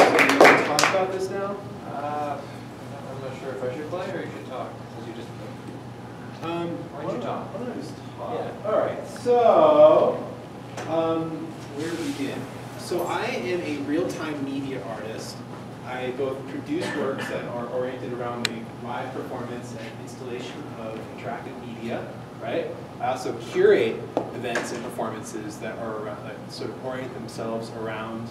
you want to talk about this now? I'm not sure if I should play or you should talk, since you just played. Why don't you talk? Why don't I just talk? Yeah. All right, so where to begin? So I am a real-time media artist. I both produce works that are oriented around the live performance and installation of interactive media, right? I also curate events and performances that are around, that sort of orient themselves around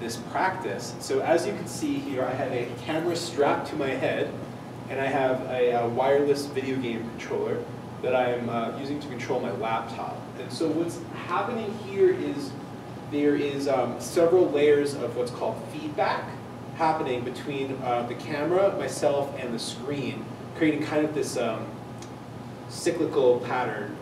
this practice. So as you can see here, I have a camera strapped to my head, and I have a wireless video game controller that I'm using to control my laptop. And so what's happening here is there is several layers of what's called feedback happening between the camera, myself, and the screen, creating kind of this cyclical pattern.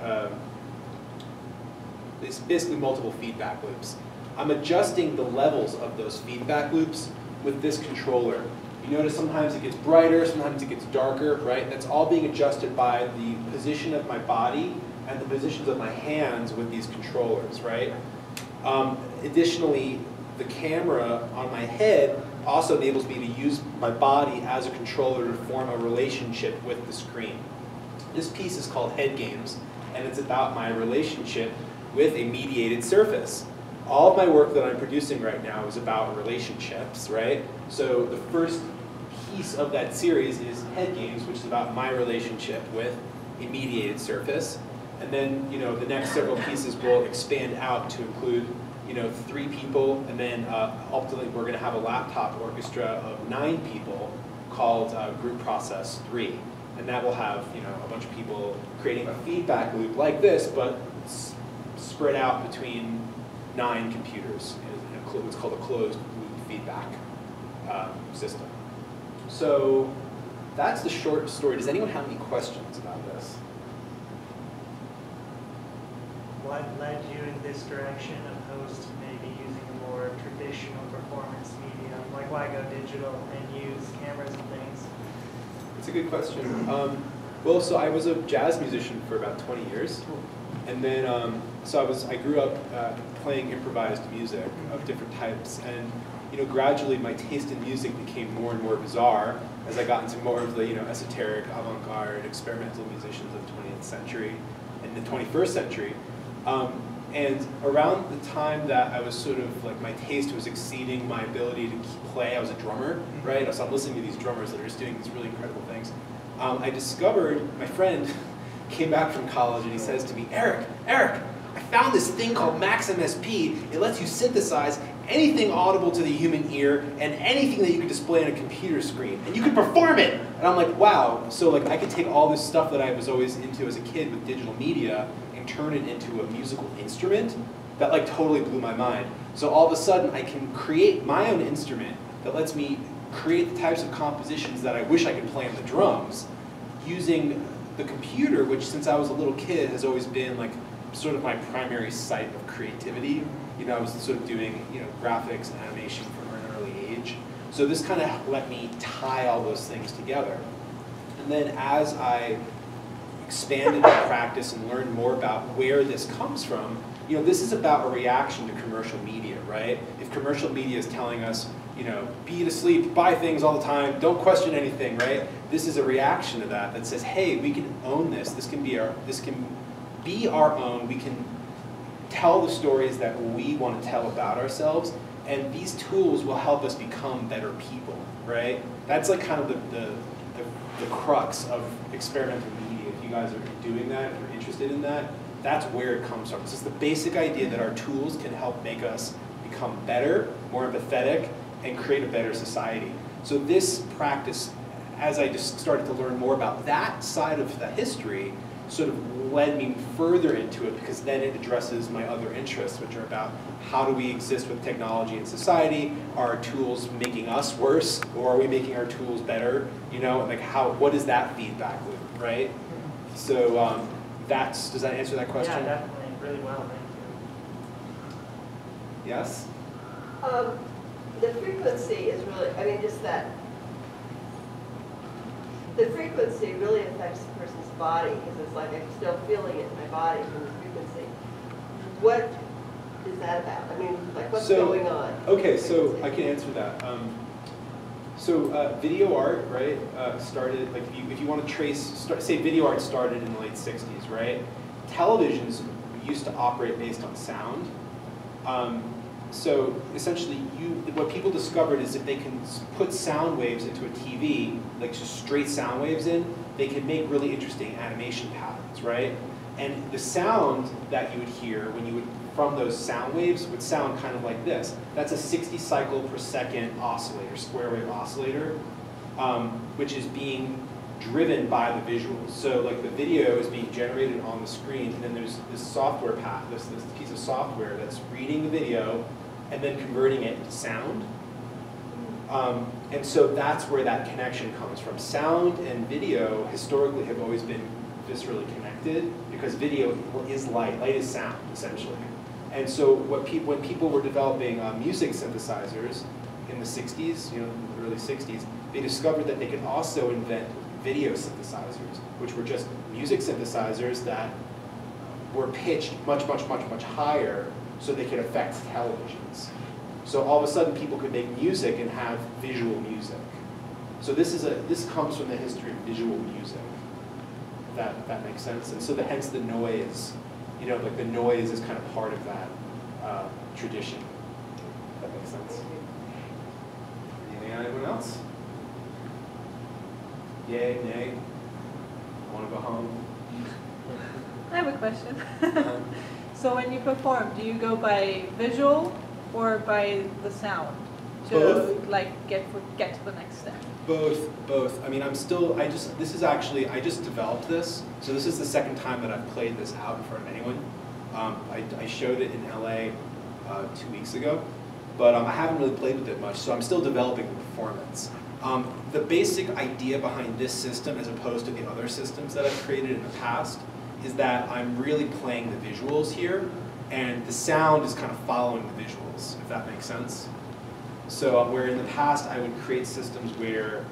It's basically multiple feedback loops. I'm adjusting the levels of those feedback loops with this controller. You notice sometimes it gets brighter, sometimes it gets darker, right? That's all being adjusted by the position of my body and the positions of my hands with these controllers, right? Additionally, the camera on my head also enables me to use my body as a controller to form a relationship with the screen. This piece is called Head Games, and it's about my relationship with a mediated surface. All of my work that I'm producing right now is about relationships, right? So the first piece of that series is Head Games, which is about my relationship with a mediated surface. And then, you know, the next several pieces will expand out to include, you know, 3 people, and then ultimately we're going to have a laptop orchestra of 9 people called Group Process 3. And that will have, you know, a bunch of people creating a feedback loop like this, but spread out between 9 computers in what's called a closed loop feedback system. So that's the short story. Does anyone have any questions about this? What led you in this direction opposed to maybe using a more traditional performance medium? Like, why go digital and use cameras and things? It's a good question. Well, so I was a jazz musician for about 20 years. And then, I grew up playing improvised music of different types. And, you know, gradually my taste in music became more and more bizarre as I got into more of the, you know, esoteric, avant-garde, experimental musicians of the 20th century and the 21st century. And around the time that I was sort of like, my taste was exceeding my ability to play, I was a drummer, right? So I'm listening to these drummers that are just doing these really incredible things. I discovered, my friend came back from college and he says to me, Eric, I found this thing called Max MSP. It lets you synthesize anything audible to the human ear and anything that you can display on a computer screen, and you can perform it. And I'm like, wow. So like, I could take all this stuff that I was always into as a kid with digital media and turn it into a musical instrument. That like totally blew my mind. So all of a sudden I can create my own instrument that lets me create the types of compositions that I wish I could play on the drums using the computer, which since I was a little kid has always been like sort of my primary site of creativity. You know, I was sort of doing, you know, graphics and animation from an early age. So this kind of let me tie all those things together. And then as I expanded my practice and learned more about where this comes from, you know, this is about a reaction to commercial media, right? If commercial media is telling us, you know, be asleep, buy things all the time, don't question anything, right? This is a reaction to that that says, hey, we can own this. This can be our own. We can tell the stories that we want to tell about ourselves, and these tools will help us become better people, right? That's like kind of the crux of experimental media. If you guys are doing that, if you're interested in that, that's where it comes from. This is the basic idea that our tools can help make us become better, more empathetic, and create a better society. So this practice, as I just started to learn more about that side of the history, sort of led me further into it, because then it addresses my other interests, which are about how do we exist with technology in society? Are our tools making us worse, or are we making our tools better? You know, like what is that feedback loop, right? So does that answer that question? Yeah, definitely, really well, thank you. Yes? The frequency is really, I mean, just that, the frequency really affects the person's body, because it's like I'm still feeling it in my body from the frequency. is that about? I mean, like what's So- going on? Okay, so I can answer that. Video art, right, started, like if you want to trace, say video art started in the late 60s, right? Televisions used to operate based on sound. So essentially, what people discovered is if they can put sound waves into a TV, like just straight sound waves in, they can make really interesting animation patterns, right? And the sound that you would hear when you would, from those sound waves would sound kind of like this. That's a 60 cycle per second oscillator, square wave oscillator, which is being driven by the visuals. So like the video is being generated on the screen, and then there's this software path, this piece of software that's reading the video and then converting it to sound. And so that's where that connection comes from. Sound and video historically have always been viscerally connected because video is light. Light is sound, essentially. And so when people were developing music synthesizers in the 60s, the early 60s, they discovered that they could also invent video synthesizers, which were just music synthesizers that were pitched much, much, much, much higher so they could affect televisions. So all of a sudden people could make music and have visual music. So this comes from the history of visual music, if that makes sense. And so hence the noise, like the noise is kind of part of that tradition. If that makes sense. Anyone else? Yay, nay? Want to go home? I have a question. So when you perform, do you go by visual or by the sound to Both. like get to the next step? Both. I mean, I just developed this. So this is the second time that I've played this out in front of anyone. I showed it in LA 2 weeks ago, but I haven't really played with it much, so I'm still developing the performance. The basic idea behind this system, as opposed to the other systems that I've created in the past, is that I'm really playing the visuals here, and the sound is kind of following the visuals, if that makes sense. So where in the past I would create systems where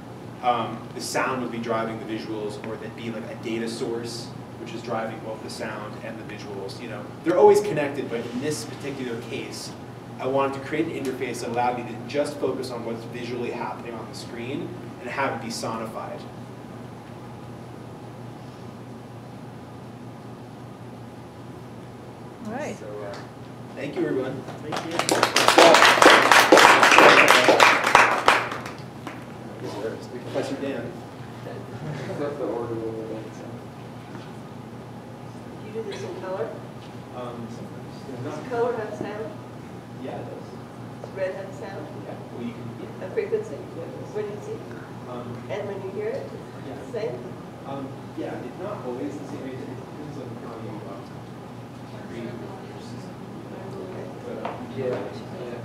the sound would be driving the visuals, or there'd be like a data source which is driving both the sound and the visuals. They're always connected, but in this particular case, I wanted to create an interface that allowed me to just focus on what's visually happening on the screen and have it be sonified. All right. So, thank you, everyone. Thank you. Professor Dan. That's the order of the You do this in color? Not, Does color have sound? yeah, it does. Does red have sound? Yeah. Well, you can. A frequency? When you see? And when you hear it? Yeah. The same? Yeah, it's not always the same. It depends on how you read your system. But, Yeah. yeah.